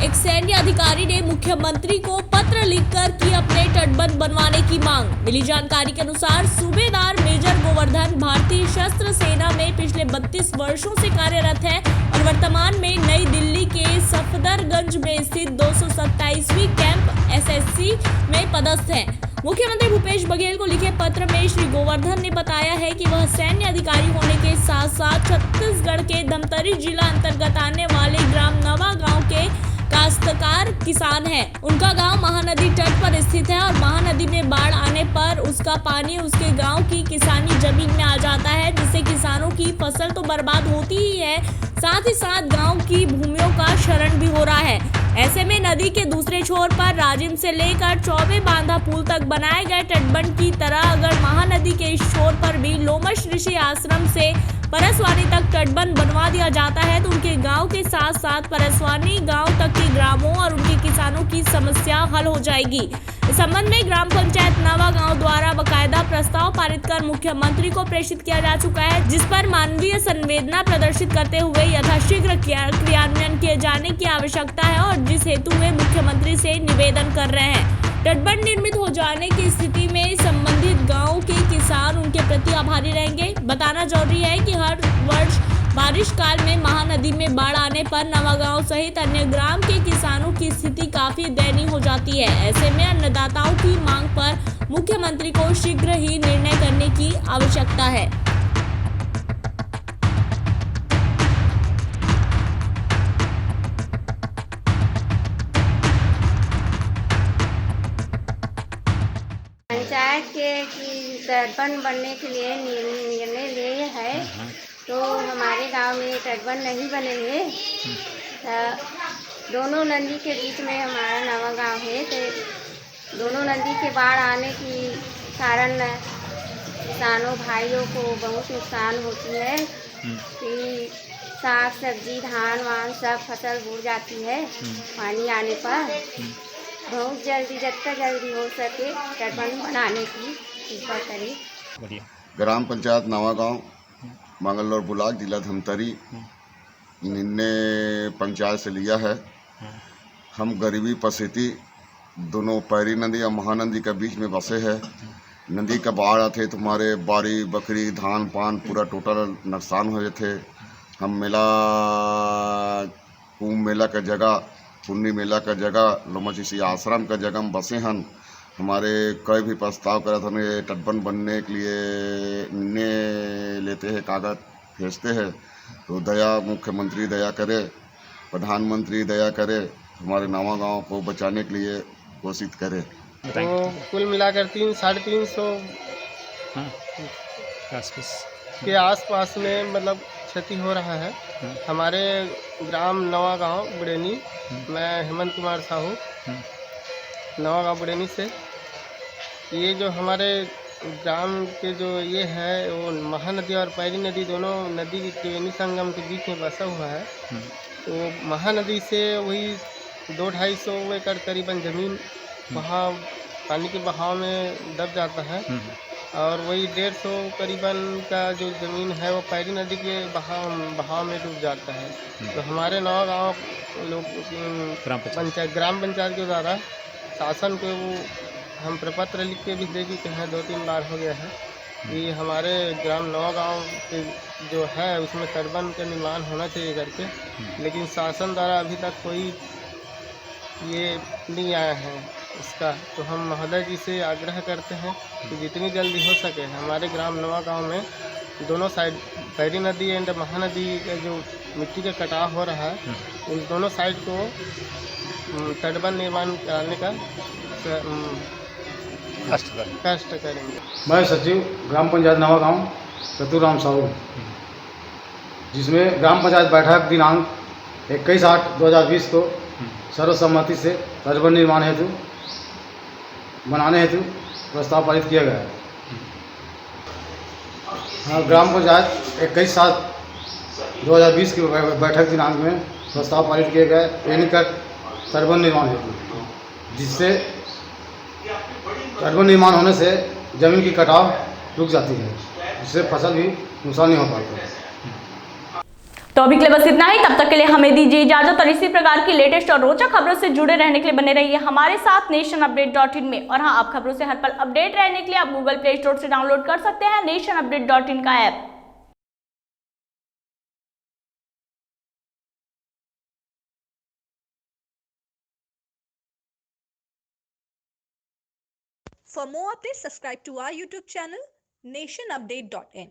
एक सैन्य अधिकारी ने मुख्यमंत्री को पत्र लिखकर की अपने तटबंध बनवाने की मांग। मिली जानकारी के अनुसार सूबेदार मेजर गोवर्धन भारतीय सशस्त्र सेना में पिछले 32 वर्षों से कार्यरत है और वर्तमान में नई दिल्ली के सफदरगंज में स्थित 227वीं कैंप एसएससी में पदस्थ है। मुख्यमंत्री भूपेश बघेल को लिखे पत्र में श्री गोवर्धन ने बताया है कि वह सैन्य अधिकारी होने के साथ साथ छत्तीसगढ़ के धमतरी जिला अंतर्गत आने वाले ग्राम नवा गांव के काश्तकार किसान है। उनका गांव महानदी तट पर स्थित है और महानदी में बाढ़ आने पर उसका पानी उसके गांव की किसानी जमीन में आ जाता है, जिससे किसानों की फसल तो बर्बाद होती ही है, साथ ही साथ गांव की भूमियों का क्षरण भी हो रहा है। ऐसे में नदी के दूसरे छोर पर राजिम से लेकर चौबे बांधा पुल तक बनाए गए तटबंध की तरह अगर महानदी के इस छोर पर भी लोमश ऋषि आश्रम से परसवानी तक तटबंध बनवा दिया जाता है तो उनके गांव के साथ साथ परसवानी गांव तक के ग्रामों और उनके किसानों की समस्या हल हो जाएगी। इस संबंध में ग्राम पंचायत नवा गांव द्वारा बकायदा प्रस्ताव पारित कर मुख्यमंत्री को प्रेषित किया जा चुका है, जिस पर मानवीय संवेदना प्रदर्शित करते हुए यथाशीघ्र क्रियान्वयन किए जाने की आवश्यकता है और जिस हेतु वे मुख्यमंत्री से निवेदन कर रहे हैं। तटबंध निर्मित हो जाने की स्थिति में संबंधित गांव के किसान उनके प्रति आभारी रहेंगे। बताना जरूरी है कि हर वर्ष बारिश काल में महानदी में बाढ़ आने पर नवागांव सहित अन्य ग्राम के किसानों की स्थिति काफी दयनीय हो जाती है। ऐसे में अन्नदाताओं की मांग पर मुख्यमंत्री को शीघ्र ही निर्णय करने की आवश्यकता है। पंचायत के तटबंध बनने के लिए निर्णय लिए है, तो हमारे गांव में तटबंध नहीं बनेंगे। दोनों नदी के बीच में हमारा नवा गांव है, तो दोनों नदी के बाढ़ आने के कारण किसानों भाइयों को बहुत नुकसान होती है कि साग सब्जी धान वान सब फसल बूढ़ जाती है पानी आने पर। बहुत जल्दी जितना जल्दी हो सके तटबंध बनाने की कृपा करें। ग्राम पंचायत नवा गांव मंगलौर ब्लॉक जिला धमतरी निर्णय पंचायत से लिया है। हम गरीबी परिस्थिति दोनों पैरी नदी और महानदी के बीच में बसे हैं। नदी का बाढ़ आते तो हमारे बाड़ी बकरी धान पान पूरा टोटल नुकसान हो जाते। हम मेला कुंभ मेला का जगह पुन्नी मेला का जगह लोमश ऋषि आश्रम का जगह हम बसे हैं। हमारे कोई भी प्रस्ताव करे तो हमें तटबंध बनने के लिए निर्णय लेते हैं, कागज भेजते हैं, तो दया मुख्यमंत्री दया करे, प्रधानमंत्री दया करे, हमारे नवा गांव को बचाने के लिए कोशिश करे। तो कुल मिलाकर 300-350 के आसपास में मतलब क्षति हो रहा है। हमारे ग्राम नवा गांव बुड़ेनी, मैं हेमंत कुमार साहू नवा गांव बुड़ेनी से। ये जो हमारे ग्राम के जो ये है वो महानदी और पैरी नदी दोनों नदी के त्रिवेणी संगम के बीच में बसा हुआ है। तो महानदी से वही 200-250 एकड़ करीबन ज़मीन बहाव पानी के बहाव में दब जाता है और वही 150 करीबन का जो ज़मीन है वो पैरी नदी के बहाव में डूब जाता है। तो हमारे नवा गाँव लोग ग्राम पंचायत के द्वारा शासन को हम प्रपत्र लिख के भी दे चुके हैं, 2-3 बार हो गया है कि हमारे ग्राम नवा गाँव के जो है उसमें तटबंध का निर्माण होना चाहिए करके, लेकिन शासन द्वारा अभी तक कोई ये नहीं आया है इसका। तो हम महोदय जी से आग्रह करते हैं कि जितनी जल्दी हो सके हमारे ग्राम नवा गांव में दोनों साइड पैरी नदी एंड महानदी का जो मिट्टी का कटाव हो रहा है उन दोनों साइड को तटबंध निर्माण कराने का कष्ट करेंगे। मैं सचिव ग्राम पंचायत नवा गांव चतुराम साहू, जिसमें ग्राम पंचायत बैठक दिनांक 21/8/2020 को सर्वसम्मति से तटबंध निर्माण हेतु बनाने हेतु प्रस्ताव पारित किया गया है। हाँ, ग्राम पंचायत 21/7/2020 की बैठक दिनांक में प्रस्ताव पारित किए गए एनीकट तटबंध निर्माण हेतु, जिससे तटबंध निर्माण होने से जमीन की कटाव रुक जाती है, जिससे फसल भी नुकसान नहीं हो पाता है। तो अभी के लिए बस इतना ही। तब तक के लिए हमें दीजिए इजाजत और इसी प्रकार की लेटेस्ट और रोचक खबरों से जुड़े रहने के लिए बने रहिए हमारे साथ nationupdate.in में। और हाँ, आप खबरों से हर पल अपडेट रहने के लिए आप गूगल प्ले स्टोर से डाउनलोड कर सकते हैं nationupdate.in का app. For more updates, subscribe to our YouTube channel nationupdate.in.